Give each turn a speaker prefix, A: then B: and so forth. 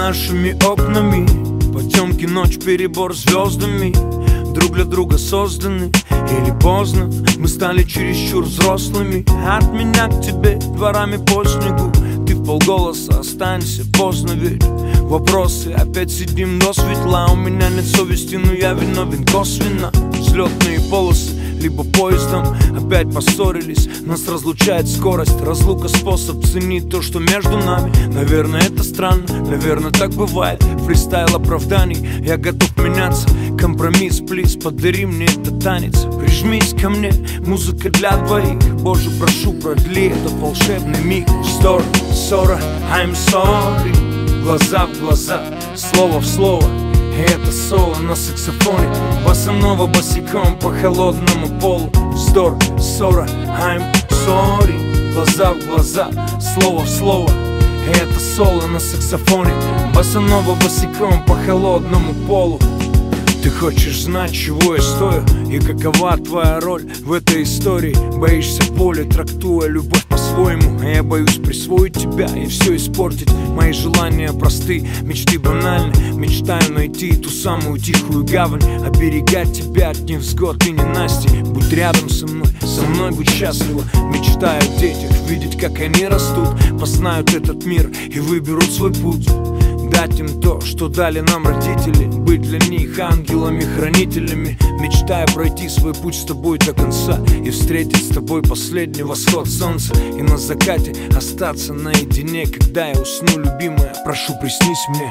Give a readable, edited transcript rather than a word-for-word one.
A: нашими окнами потемки, ночь, перебор звездами. Друг для друга созданы, или поздно мы стали чересчур взрослыми. От меня к тебе дворами по снегу, ты вполголоса останься, поздно ведь. Вопросы, опять сидим до светла. У меня нет совести, но я виновен косвенно. Взлетные полосы, либо поездом опять поссорились. Нас разлучает скорость, разлука способ ценить то, что между нами. Наверное, это странно, наверное, так бывает. Фристайл оправданий, я готов меняться. Компромисс, плиз, подари мне этот танец. Прижмись ко мне, музыка для двоих. Боже, прошу, продли этот волшебный миг. Story, ссора, I'm sorry. Глаза в глаза, слово в слово. И это соло на саксофоне, босанова босиком по холодному полу. Вздор, ссора, I'm sorry. Глаза в глаза, слово в слово. И это соло на саксофоне, босанова босиком по холодному полу. Ты хочешь знать, чего я стою и какова твоя роль в этой истории. Боишься боли, трактуя любовь по-своему. А я боюсь присвоить тебя и все испортить. Мои желания просты, мечты банальны. Мечтаю найти ту самую тихую гавань, оберегать тебя от невзгод и ненастий. Будь рядом со мной будь счастлива. Мечтаю о детях, видеть, как они растут, познают этот мир и выберут свой путь. Дать им то, что дали нам родители, быть для них ангелами-хранителями. Мечтая пройти свой путь с тобой до конца и встретить с тобой последний восход солнца. И на закате остаться наедине, когда я усну, любимая, прошу, приснись мне.